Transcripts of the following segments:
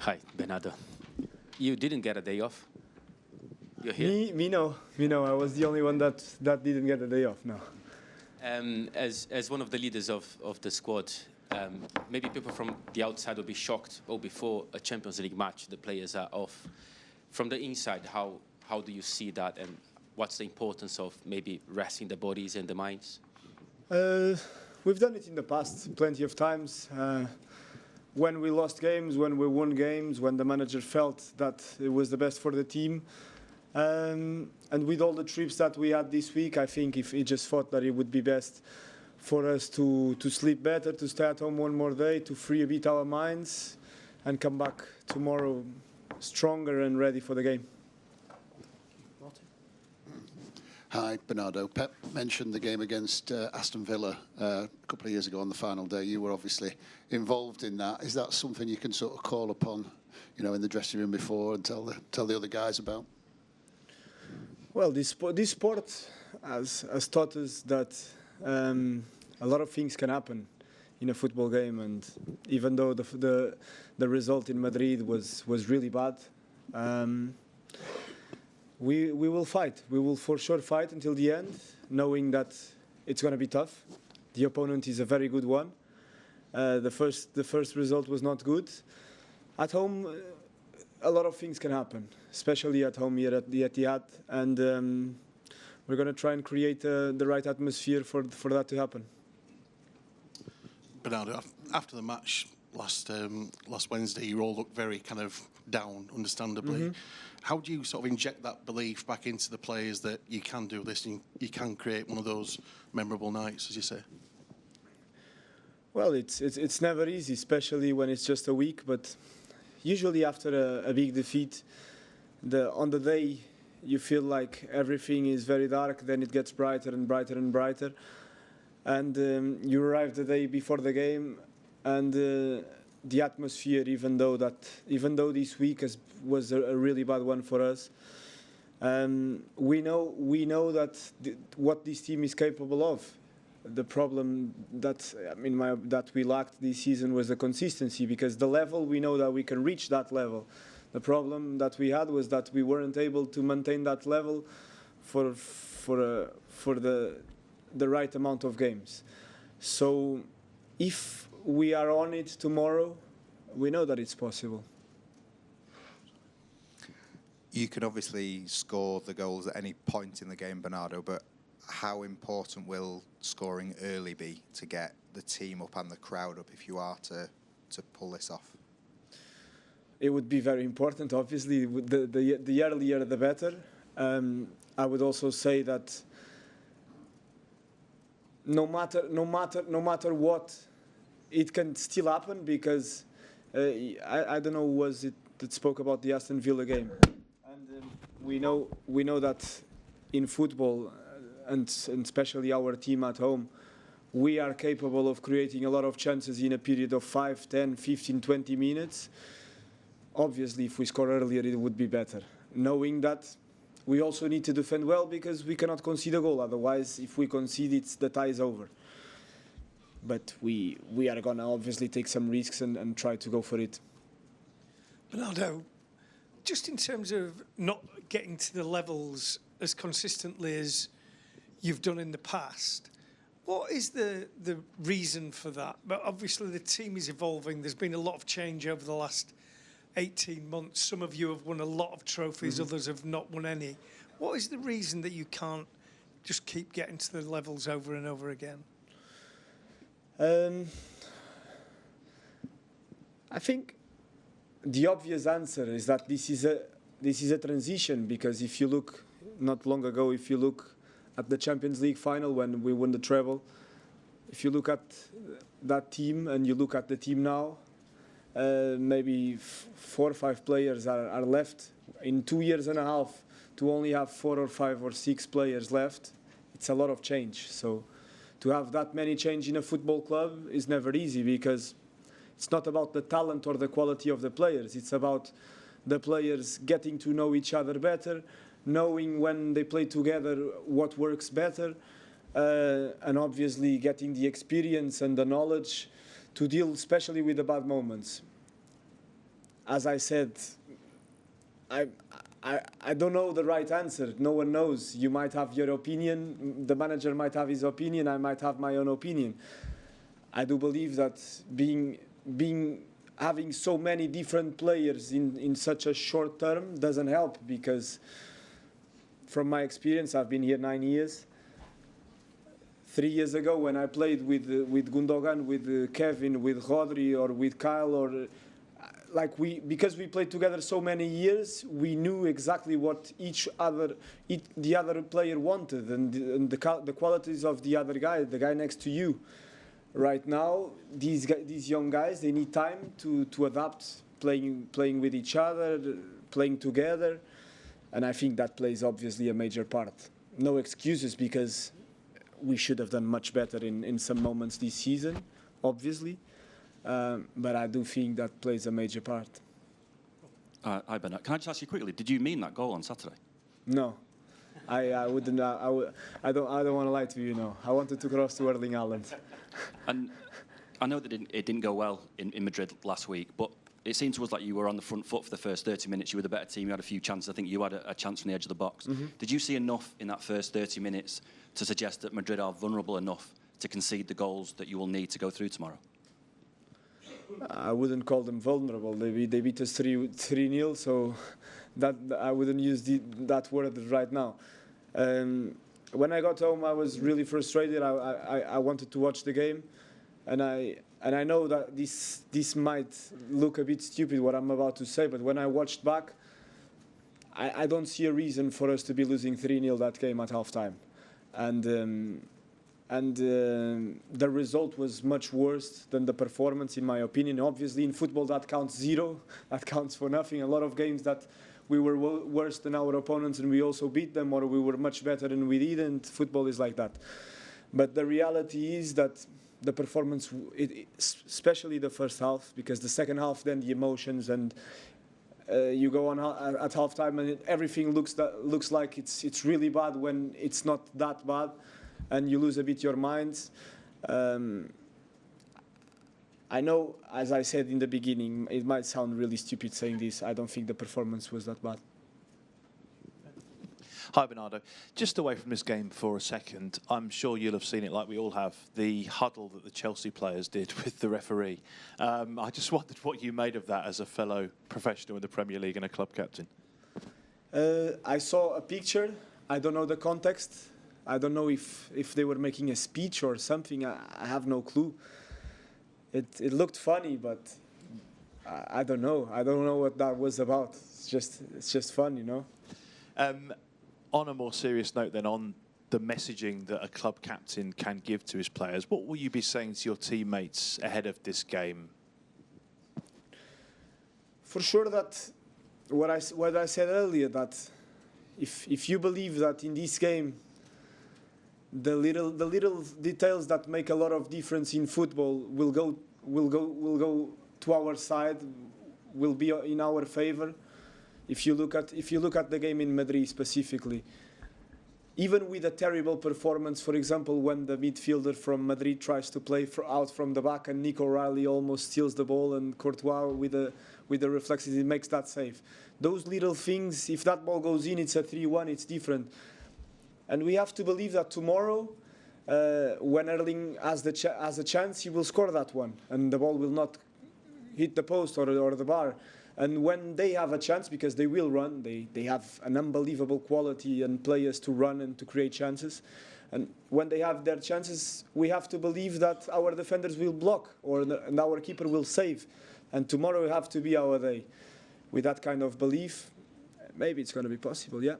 Hi, Bernardo. You didn't get a day off. You're here. Me no. I was the only one that didn't get a day off. No. As one of the leaders of the squad, maybe people from the outside will be shocked. Oh, before a Champions League match, the players are off. From the inside, how do you see that, and what's the importance of maybe resting the bodies and the minds? We've done it in the past plenty of times. When we lost games, when we won games, when the manager felt that it was the best for the team. And with all the trips that we had this week, I think if he just thought that it would be best for us to sleep better, to stay at home one more day, to free a bit our minds, and come back tomorrow stronger and ready for the game. Hi, Bernardo. Pep mentioned the game against Aston Villa a couple of years ago on the final day. You were obviously involved in that. Is that something you can sort of call upon, in the dressing room before and tell the other guys about? Well, this sport has taught us that a lot of things can happen in a football game, and even though the result in Madrid was really bad, we will fight. We will for sure fight until the end, knowing that it's going to be tough. The opponent is a very good one. The first result was not good. At home, a lot of things can happen, especially at home here at the Etihad, and we're going to try and create the right atmosphere for that to happen. Bernardo, after the match last Wednesday, you all looked very kind of down, understandably. Mm-hmm. How do you sort of inject that belief back into the players that you can do this and you can create one of those memorable nights, as you say? Well, it's never easy, especially when it's just a week. But usually after a big defeat, on the day you feel like everything is very dark. Then it gets brighter and brighter and brighter, and you arrive the day before the game, and the atmosphere, even though this week was a really bad one for us, we know that what this team is capable of. The problem that we lacked this season was the consistency, because the level, we know that we can reach that level. The problem that we had was that we weren't able to maintain that level for the right amount of games. So if we are on it tomorrow, we know that it's possible. You can obviously score the goals at any point in the game, Bernardo, but how important will scoring early be to get the team up and the crowd up if you are to pull this off? It would be very important, obviously. The earlier the better. I would also say that no matter what, it can still happen, because I don't know who was it that spoke about the Aston Villa game, and we know that in football, and especially our team at home, we are capable of creating a lot of chances in a period of 5, 10, 15, 20 minutes. Obviously, if we score earlier, it would be better, knowing that we also need to defend well, because we cannot concede a goal. Otherwise, if we concede, the tie is over. But we are going to obviously take some risks and try to go for it. Bernardo, just in terms of not getting to the levels as consistently as you've done in the past, what is the reason for that? But obviously the team is evolving. There's been a lot of change over the last 18 months. Some of you have won a lot of trophies, others have not won any. What is the reason that you can't just keep getting to the levels over and over again? I think the obvious answer is that this is a transition, because if you look not long ago, if you look at the Champions League final when we won the treble, if you look at that team and you look at the team now, maybe 4 or 5 players are left. In 2 years and a half, to only have 4 or 5 or 6 players left, it's a lot of change. So to have that many change in a football club is never easy, because it's not about the talent or the quality of the players. It's about the players getting to know each other better, knowing when they play together what works better, and obviously getting the experience and the knowledge to deal especially with the bad moments. as I said, I don't know the right answer. No one knows. You might have your opinion. The manager might have his opinion. I might have my own opinion. I do believe that having so many different players in such a short term doesn't help, because from my experience, I've been here 9 years. 3 years ago, when I played with Gundogan, with Kevin, with Rodri, or with Kyle, or because we played together so many years, we knew exactly what the other player wanted, and the qualities of the other guy, the guy next to you. Right now, these young guys, they need time to adapt, playing with each other, playing together, and I think that plays obviously a major part. No excuses, because we should have done much better in some moments this season, obviously. But I do think that plays a major part. Hi, Bernard. Can I just ask you quickly, did you mean that goal on Saturday? No. I wouldn't. I don't want to lie to you. No, I wanted to cross to Erling Haaland. And I know that it didn't go well in Madrid last week, but it seemed to us like you were on the front foot for the first 30 minutes. You were the better team. You had a few chances. I think you had a chance from the edge of the box. Mm-hmm. Did you see enough in that first 30 minutes to suggest that Madrid are vulnerable enough to concede the goals that you will need to go through tomorrow? I wouldn't call them vulnerable. They beat us 3-0, so that I wouldn't use that word right now. When I got home, I was really frustrated. I wanted to watch the game, and I know that this might look a bit stupid, what I'm about to say, but when I watched back, I don't see a reason for us to be losing 3-0 that game at halftime. And the result was much worse than the performance, in my opinion. Obviously, in football, that counts zero. That counts for nothing. A lot of games that we were worse than our opponents and we also beat them, or we were much better and we didn't. Football is like that. But the reality is that the performance, especially the first half, because the second half, then the emotions, and you go on at halftime and everything looks like it's really bad when it's not that bad. And you lose a bit your minds. I know, as I said in the beginning, it might sound really stupid saying this. I don't think the performance was that bad. Hi, Bernardo. Just away from this game for a second, I'm sure you'll have seen it like we all have, the huddle that the Chelsea players did with the referee. I just wondered what you made of that as a fellow professional in the Premier League and a club captain. I saw a picture. I don't know the context. I don't know if they were making a speech or something. I have no clue. It looked funny, but I don't know. I don't know what that was about. It's just fun, you know. On a more serious note, then, on the messaging that a club captain can give to his players, what will you be saying to your teammates ahead of this game? For sure, that what I said earlier, that if you believe that in this game, the little details that make a lot of difference in football will go to our side, will be in our favor. If you look at the game in Madrid specifically, even with a terrible performance, for example, when the midfielder from Madrid tries to play out from the back and Nico Riley almost steals the ball, and Courtois with the reflexes, he makes that save. Those little things, if that ball goes in, it's a 3-1, it's different. And we have to believe that tomorrow, when Erling has a chance, he will score that one, and the ball will not hit the post or the bar. And when they have a chance, because they will run, they have an unbelievable quality and players to run and to create chances. And when they have their chances, we have to believe that our defenders will block and our keeper will save. And tomorrow will have to be our day. With that kind of belief, maybe it's going to be possible, yeah.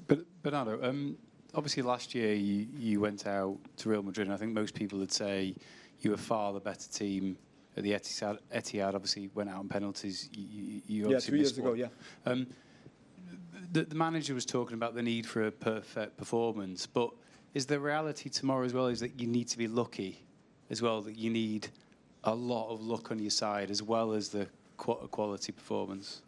But Bernardo, obviously last year you went out to Real Madrid, and I think most people would say you were far the better team at the Etihad. Obviously went out on penalties. You obviously 3 years ago, yeah. The manager was talking about the need for a perfect performance, but is the reality tomorrow as well is that you need to be lucky as well, that you need a lot of luck on your side as well as the quality performance?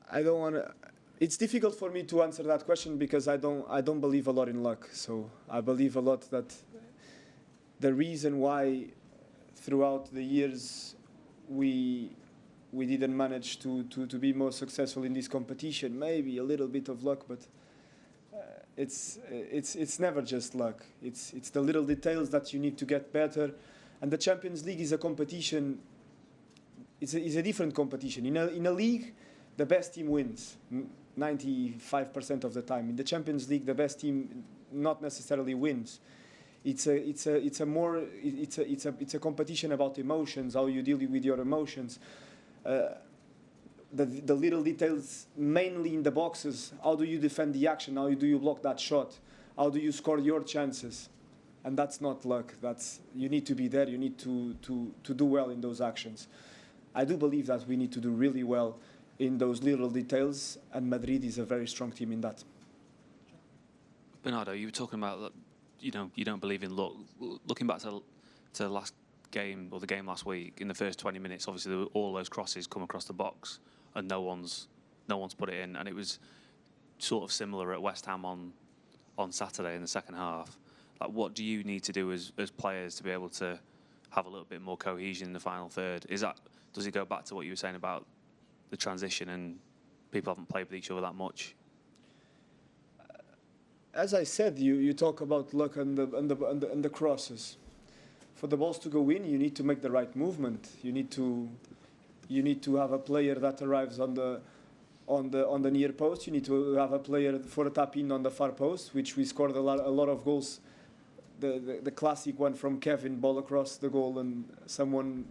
I don't want to. It's difficult for me to answer that question because I don't believe a lot in luck. So I believe a lot that the reason why throughout the years we didn't manage to be more successful in this competition. Maybe a little bit of luck, but it's never just luck. It's the little details that you need to get better. And the Champions League is a competition. It's a different competition. In a league, the best team wins 95% of the time. In the Champions League, the best team not necessarily wins. It's a competition about emotions, how you deal with your emotions. The little details, mainly in the boxes. How do you defend the action? How do you block that shot? How do you score your chances? And that's not luck. You need to be there. You need to do well in those actions. I do believe that we need to do really well in those little details, and Madrid is a very strong team in that. Bernardo, you were talking about that, you don't believe in luck. Looking back to the last game, or the game last week, in the first 20 minutes, obviously there were all those crosses come across the box, and no one's put it in, and it was sort of similar at West Ham on Saturday in the second half. Like, what do you need to do as players to be able to have a little bit more cohesion in the final third? Does it go back to what you were saying about the transition and people haven't played with each other that much? As I said, you talk about luck and the crosses. For the balls to go in, you need to make the right movement. You need to have a player that arrives on the near post. You need to have a player for a tap in on the far post, which we scored a lot of goals. The classic one from Kevin, ball across the goal, and someone,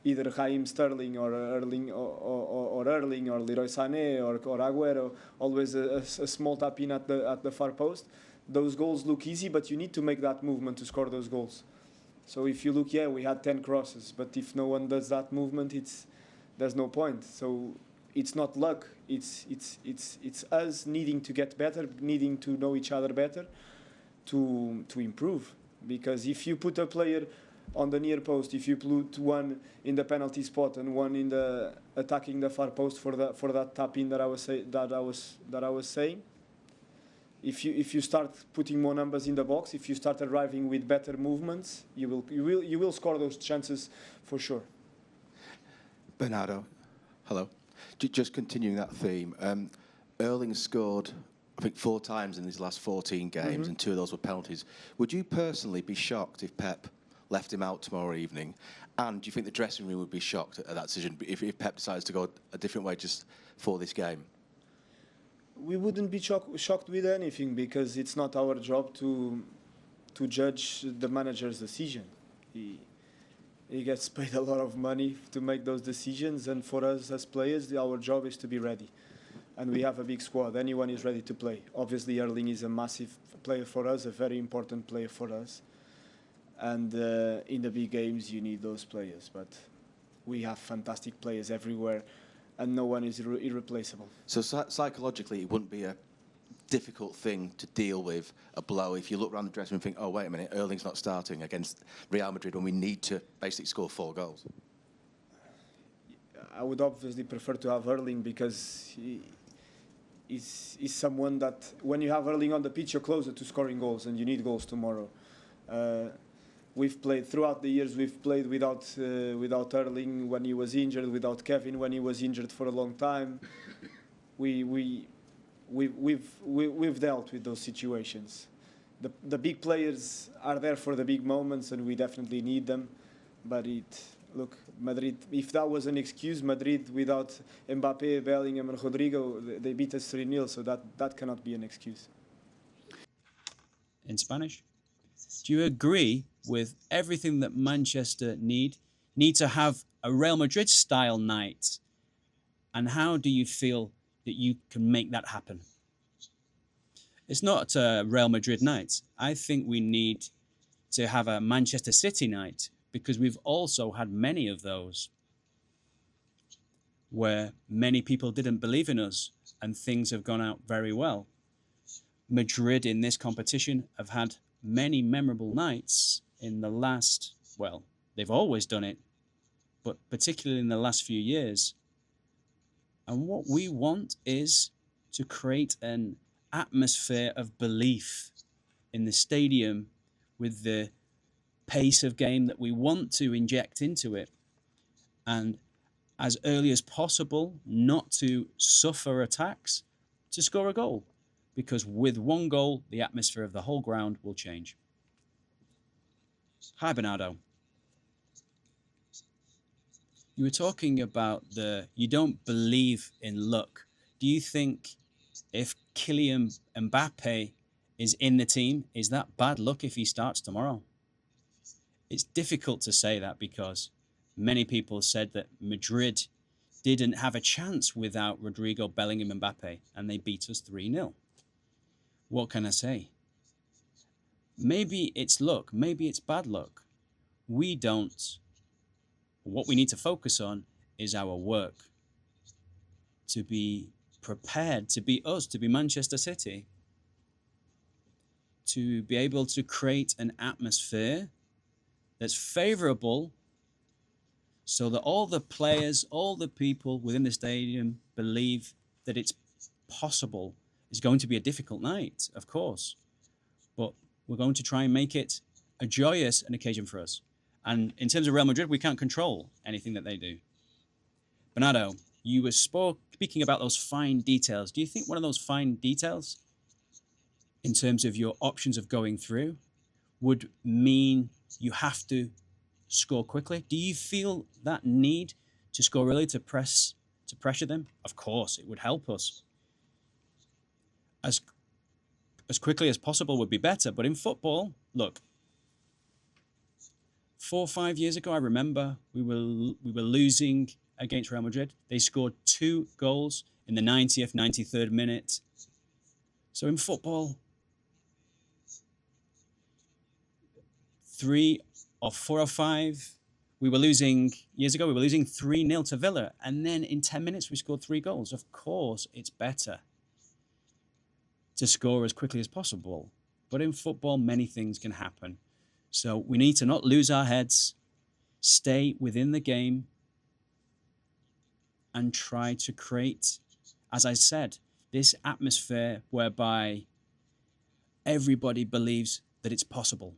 either Raheem Sterling or Erling or Leroy Sané or Agüero, always a small tap in at the far post. Those goals look easy, but you need to make that movement to score those goals. So if you look, we had 10 crosses, but if no one does that movement, there's no point. So it's not luck. It's us needing to get better, needing to know each other better, to improve. Because if you put a player on the near post, if you put one in the penalty spot and one in the attacking the far post for that tap in that I was saying, if you start putting more numbers in the box, if you start arriving with better movements, you will score those chances for sure. Bernardo, hello. Just continuing that theme, Erling scored, I think, 4 times in his last 14 games, and 2 of those were penalties. Would you personally be shocked if Pep left him out tomorrow evening? And do you think the dressing room would be shocked at that decision if Pep decides to go a different way just for this game? We wouldn't be shocked with anything, because it's not our job to judge the manager's decision. He gets paid a lot of money to make those decisions, and for us as players, our job is to be ready. And we have a big squad. Anyone is ready to play. Obviously, Erling is a massive player for us, a very important player for us. And in the big games, you need those players. But we have fantastic players everywhere, and no one is irreplaceable. So psychologically, it wouldn't be a difficult thing to deal with, a blow, if you look around the dressing room and think, oh, wait a minute, Erling's not starting against Real Madrid when we need to basically score 4 goals. I would obviously prefer to have Erling, because he's someone that, when you have Erling on the pitch, you're closer to scoring goals, and you need goals tomorrow. We've played throughout the years. We've played without Erling when he was injured, without Kevin when he was injured for a long time. We've dealt with those situations. The big players are there for the big moments, and we definitely need them. But look, Madrid. If that was an excuse, Madrid without Mbappé, Bellingham, and Rodrigo, they beat us 3-0. So that cannot be an excuse. In Spanish. Do you agree with everything that Manchester need to have a Real Madrid style night? And how do you feel that you can make that happen? It's not a Real Madrid night. I think we need to have a Manchester City night, because we've also had many of those where many people didn't believe in us and things have gone out very well. Madrid in this competition have had many memorable nights in the last, well, they've always done it, but particularly in the last few years. And what we want is to create an atmosphere of belief in the stadium, with the pace of game that we want to inject into it. And as early as possible, not to suffer attacks, to score a goal. Because with one goal, the atmosphere of the whole ground will change. Hi, Bernardo. You were talking about you don't believe in luck. Do you think if Kylian Mbappe is in the team, is that bad luck if he starts tomorrow? It's difficult to say that because many people said that Madrid didn't have a chance without Rodrigo, Bellingham, and Mbappe, and they beat us 3-0. What can I say? Maybe it's luck, maybe it's bad luck. We don't. What we need to focus on is our work. To be prepared, to be us, to be Manchester City. To be able to create an atmosphere that's favourable so that all the players, all the people within the stadium believe that it's possible. It's going to be a difficult night, of course, but we're going to try and make it a joyous an occasion for us. And in terms of Real Madrid, we can't control anything that they do. Bernardo, you were speaking about those fine details. Do you think one of those fine details, in terms of your options of going through, would mean you have to score quickly? Do you feel that need to score early to pressure them? Of course, it would help us. As quickly as possible would be better. But in football, look, 4 or 5 years ago, I remember we were losing against Real Madrid. They scored 2 goals in the 90th, 93rd minute. So in football, 3 or 4 or 5, we were losing, years ago, we were losing 3-0 to Villa. And then in 10 minutes, we scored 3 goals. Of course, it's better to score as quickly as possible. But in football, many things can happen. So we need to not lose our heads, stay within the game, and try to create, as I said, this atmosphere whereby everybody believes that it's possible.